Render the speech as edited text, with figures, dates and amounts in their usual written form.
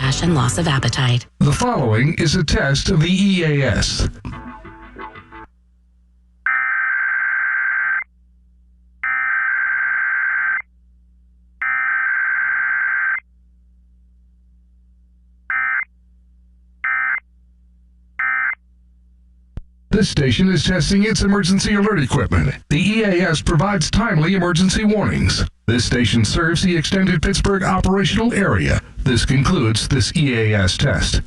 rash and loss of appetite. The following is a test of the EAS. This station is testing its emergency alert equipment. The EAS provides timely emergency warnings. This station serves the extended Pittsburgh operational area. This concludes this EAS test.